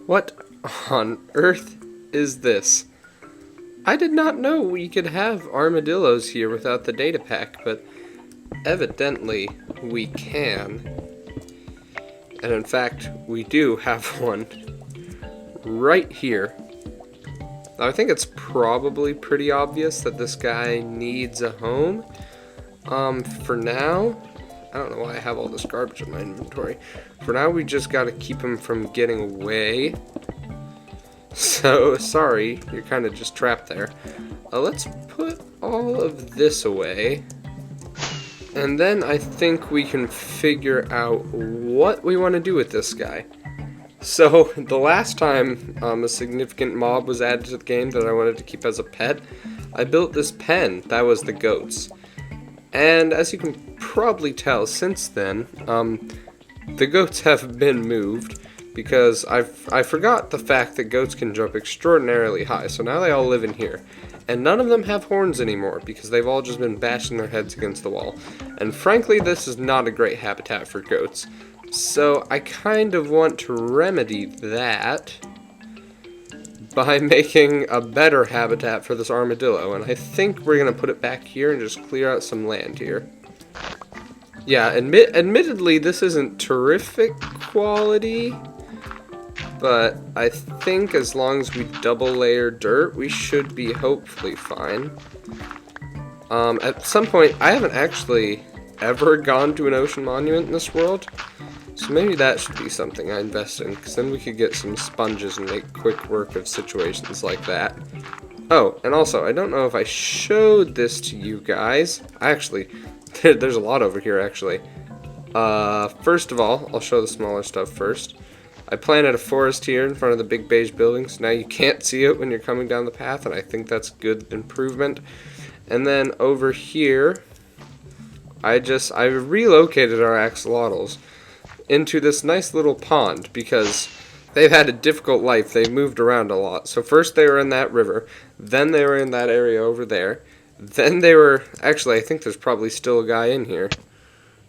What on earth is this? I did not know we could have armadillos here without the data pack, but evidently we can. And in fact, we do have one right here. Now, I think it's probably pretty obvious that this guy needs a home. For now, I don't know why I have all this garbage in my inventory. For now, we just gotta keep him from getting away. So, sorry, you're kind of just trapped there. Let's put all of this away. And then I think we can figure out what we want to do with this guy. So, the last time a significant mob was added to the game that I wanted to keep as a pet, I built this pen. That was the goats. And as you can probably tell since then, the goats have been moved because I forgot the fact that goats can jump extraordinarily high. So now they all live in here. And none of them have horns anymore because they've all just been bashing their heads against the wall. And frankly, this is not a great habitat for goats. So I kind of want to remedy that by making a better habitat for this armadillo. And I think we're going to put it back here and just clear out some land here. Yeah, admittedly, this isn't terrific quality, but I think as long as we double layer dirt, we should be hopefully fine. At some point, I haven't actually ever gone to an ocean monument in this world, so maybe that should be something I invest in, because then we could get some sponges and make quick work of situations like that. Oh, and also, I don't know if I showed this to you guys. Actually, there's a lot over here, actually. First of all, I'll show the smaller stuff first. I planted a forest here in front of the big beige buildings. Now you can't see it when you're coming down the path, and I think that's good improvement. And then over here, I relocated our axolotls into this nice little pond because they've had a difficult life. They've moved around a lot. So first they were in that river, then they were in that area over there, then they were, actually I think there's probably still a guy in here.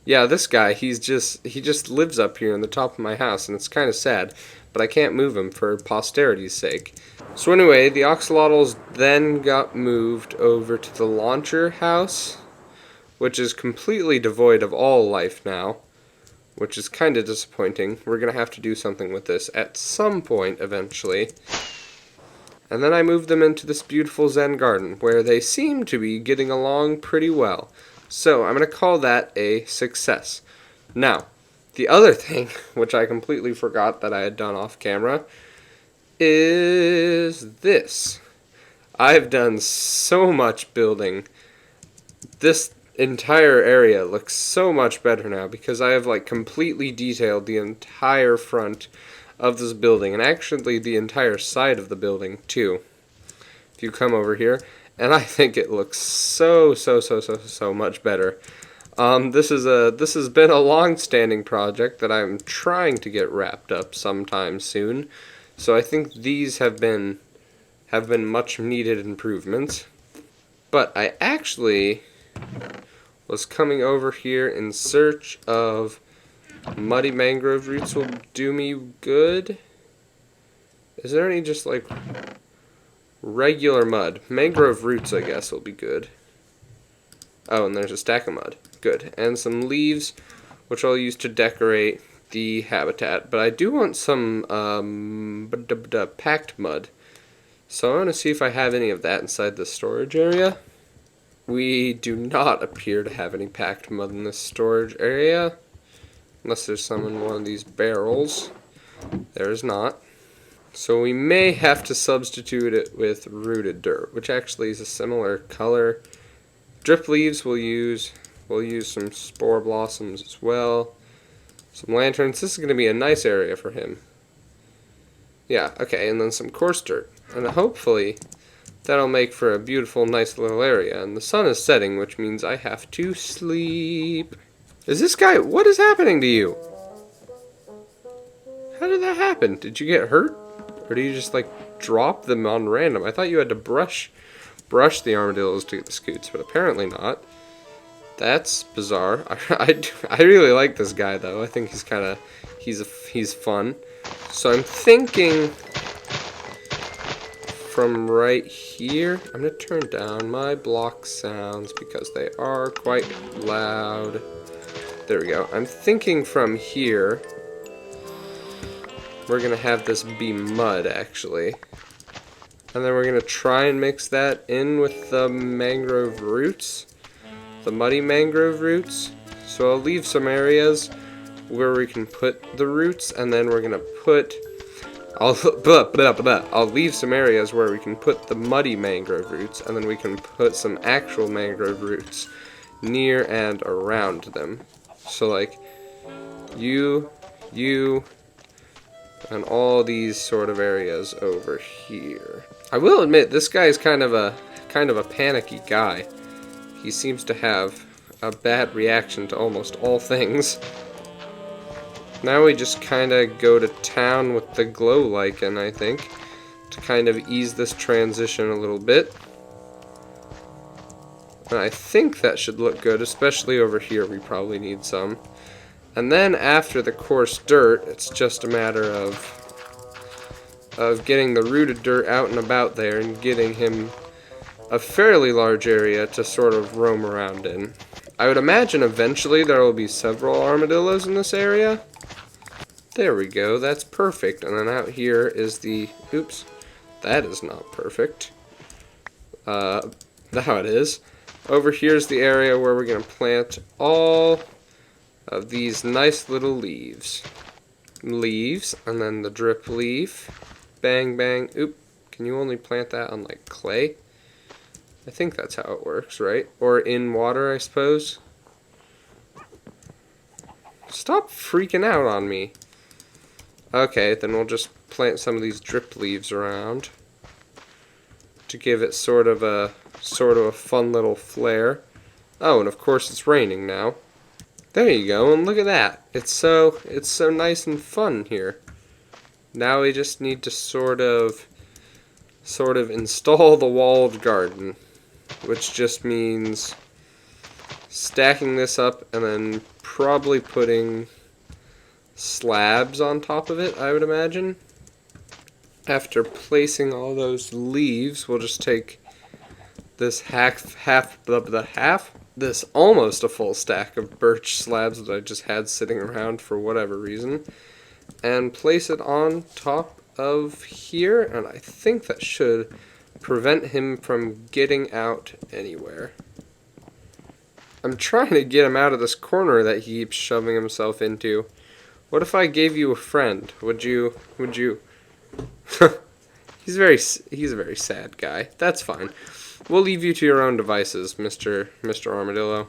Yeah, this guy, he just lives up here in the top of my house, and it's kind of sad, but I can't move him for posterity's sake. So anyway, the axolotls then got moved over to the launcher house, which is completely devoid of all life now, which is kind of disappointing. We're going to have to do something with this at some point eventually. And then I moved them into this beautiful Zen garden, where they seem to be getting along pretty well. So I'm going to call that a success. Now, the other thing, which I completely forgot that I had done off camera, is this. I've done so much building. This entire area looks so much better now because I have completely detailed the entire front of this building, and actually the entire side of the building too. If you come over here, and I think it looks so much better. This has been a long-standing project that I'm trying to get wrapped up sometime soon. So I think these have been much needed improvements. But I actually was coming over here in search of muddy mangrove roots will do me good. Is there any just regular mud? Mangrove roots, I guess, will be good. Oh, and there's a stack of mud. Good. And some leaves, which I'll use to decorate the habitat. But I do want some packed mud. So I want to see if I have any of that inside the storage area. We do not appear to have any packed mud in this storage area. Unless there's some in one of these barrels. There is not. So we may have to substitute it with rooted dirt, which actually is a similar color. Drip leaves we'll use some spore blossoms as well. Some lanterns. This is going to be a nice area for him. Yeah, okay, and then some coarse dirt. And hopefully that'll make for a beautiful, nice little area. And the sun is setting, which means I have to sleep. Is this guy... What is happening to you? How did that happen? Did you get hurt? Or do you just drop them on random? I thought you had to brush the armadillos to get the scoots, but apparently not. That's bizarre. I really like this guy though. I think he's fun. So I'm thinking from right here, I'm going to turn down my block sounds because they are quite loud. There we go. I'm thinking from here, we're going to have this be mud, actually. And then we're going to try and mix that in with the mangrove roots, the muddy mangrove roots. So I'll leave some areas where we can put the roots, and then we're going to put... I'll leave some areas where we can put the muddy mangrove roots, and then we can put some actual mangrove roots near and around them. So like you, and all these sort of areas over here. I will admit, this guy is kind of a panicky guy. He seems to have a bad reaction to almost all things. Now we just kind of go to town with the glow lichen, I think, to kind of ease this transition a little bit. And I think that should look good, especially over here. We probably need some. And then after the coarse dirt, it's just a matter of getting the rooted dirt out and about there and getting him a fairly large area to sort of roam around in. I would imagine eventually there will be several armadillos in this area. There we go, that's perfect. And then out here is the... Oops, that is not perfect. Now it is. Over here's the area where we're going to plant all of these nice little leaves. And then the drip leaf. Bang, bang. Oop, can you only plant that on, like, clay? I think that's how it works, right? Or in water, I suppose. Stop freaking out on me. Okay, then we'll just plant some of these drip leaves around to give it sort of a fun little flair. Oh, and of course it's raining now. There you go, and look at that. It's so nice and fun here. Now we just need to sort of install the walled garden, which just means stacking this up and then probably putting slabs on top of it, I would imagine. After placing all those leaves, we'll just take this this almost a full stack of birch slabs that I just had sitting around for whatever reason, and place it on top of here, and I think that should prevent him from getting out anywhere. I'm trying to get him out of this corner that he keeps shoving himself into. What if I gave you a friend? Would you? He's a very sad guy. That's fine. We'll leave you to your own devices, Mr. Armadillo.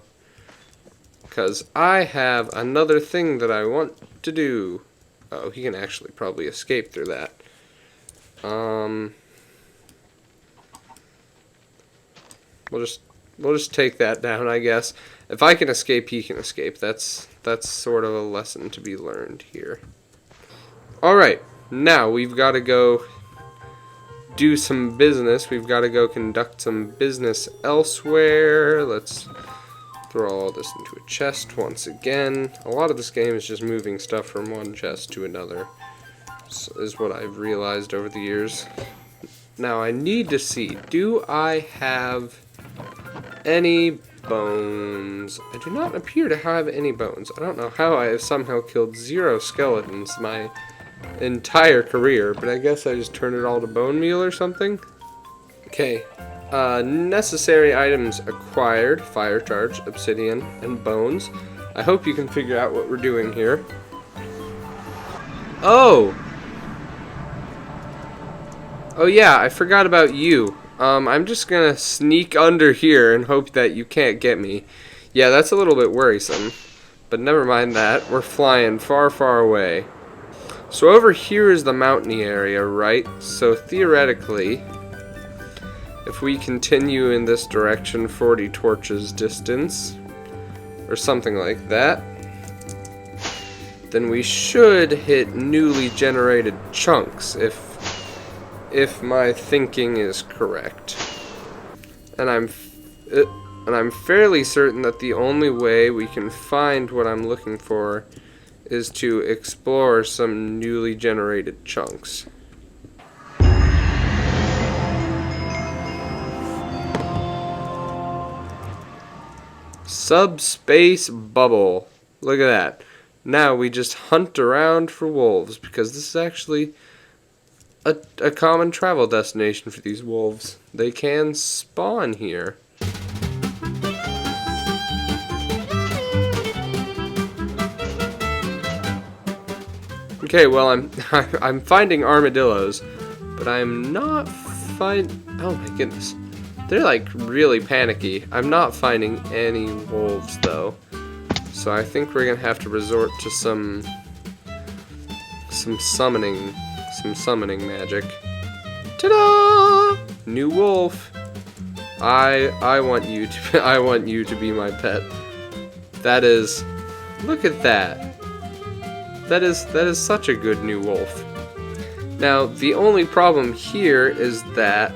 Because I have another thing that I want to do. Oh, he can actually probably escape through that. We'll just take that down, I guess. If I can escape, he can escape. That's sort of a lesson to be learned here. Alright, now we've got to go do some business. We've got to go conduct some business elsewhere. Let's throw all this into a chest once again. A lot of this game is just moving stuff from one chest to another, is what I've realized over the years. Now I need to see, do I have any bones? I do not appear to have any bones. I don't know how I have somehow killed 0 skeletons my entire career, but I guess I just turned it all to bone meal or something. Okay, necessary items acquired: fire charge, obsidian, and bones. I hope you can figure out what we're doing here. Oh yeah, I forgot about you. I'm just gonna sneak under here and hope that you can't get me. Yeah, that's a little bit worrisome, but never mind that. We're flying far, far away. So over here is the mountainy area, right? So theoretically, if we continue in this direction 40 torches distance, or something like that, then we should hit newly generated chunks if my thinking is correct. And I'm fairly certain that the only way we can find what I'm looking for is to explore some newly generated chunks. Subspace bubble. Look at that. Now we just hunt around for wolves, because this is actually a common travel destination for these wolves. They can spawn here. Okay, well I'm finding armadillos, but I'm not oh my goodness. They're like really panicky. I'm not finding any wolves though. So I think we're gonna have to resort to some summoning magic. Ta-da! New wolf. I want you to be my pet. That is, look at that. That is such a good new wolf. Now the only problem here is that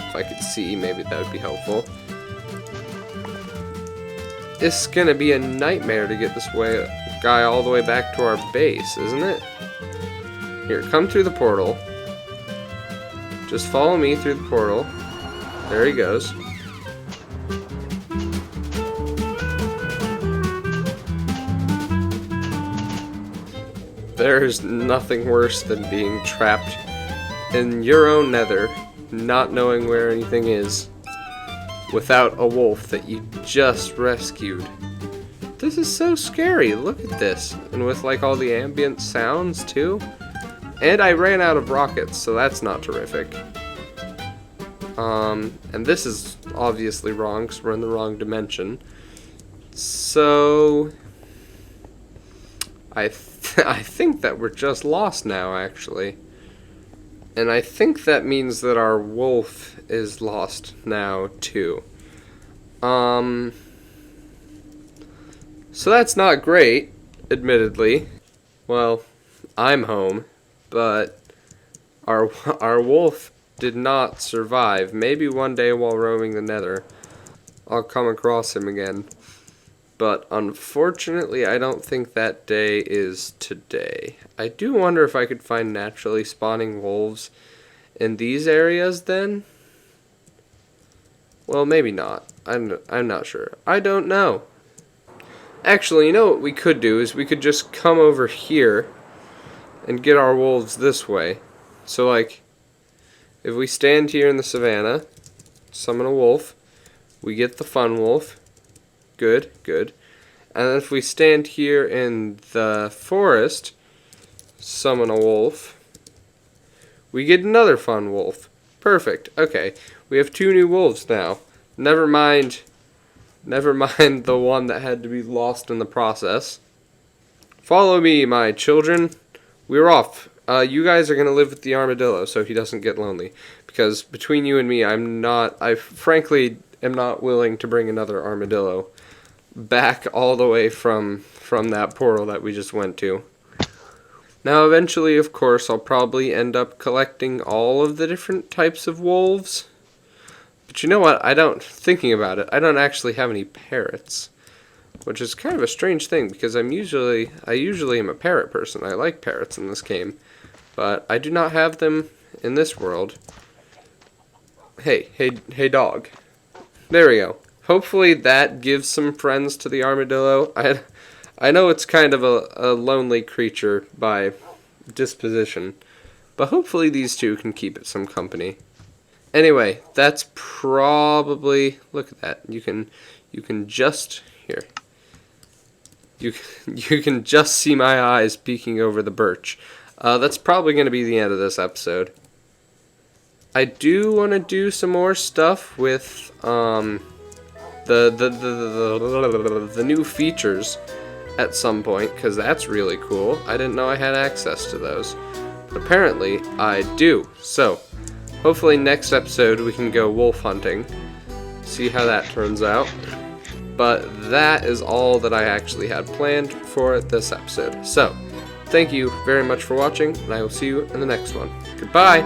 if I could see, maybe that would be helpful. It's gonna be a nightmare to get this guy all the way back to our base, isn't it? Here, come through the portal. Just follow me through the portal. There he goes. There's nothing worse than being trapped in your own nether, not knowing where anything is, without a wolf that you just rescued. This is so scary. Look at this. And with like all the ambient sounds too. And I ran out of rockets, so that's not terrific. And this is obviously wrong because we're in the wrong dimension. So I think that we're just lost now, actually. And I think that means that our wolf is lost now, too. So that's not great, admittedly. Well, I'm home, but our wolf did not survive. Maybe one day while roaming the nether, I'll come across him again. But unfortunately, I don't think that day is today. I do wonder if I could find naturally spawning wolves in these areas then? Well, maybe not. I'm not sure. I don't know. Actually, you know what we could do is we could just come over here and get our wolves this way. So like, if we stand here in the savannah, summon a wolf, we get the fun wolf. Good, good. And if we stand here in the forest, summon a wolf, we get another fun wolf. Perfect. Okay, we have 2 new wolves now. Never mind the one that had to be lost in the process. Follow me, my children. We're off. You guys are going to live with the armadillo so he doesn't get lonely. Because between you and me, I frankly am not willing to bring another armadillo back all the way from that portal that we just went to. Now eventually, of course, I'll probably end up collecting all of the different types of wolves. But you know what? Thinking about it, I don't actually have any parrots. Which is kind of a strange thing because I usually am a parrot person. I like parrots in this game. But I do not have them in this world. Hey dog. There we go. Hopefully that gives some friends to the armadillo. I know it's kind of a lonely creature by disposition, but hopefully these two can keep it some company. Anyway, that's probably, look at that. You can just here. You can just see my eyes peeking over the birch. That's probably going to be the end of this episode. I do want to do some more stuff with the new features at some point, because that's really cool. I didn't know I had access to those, but apparently I do. So hopefully next episode we can go wolf hunting, see how that turns out. But that is all that I actually had planned for this episode. So thank you very much for watching, and I will see you in the next one. Goodbye!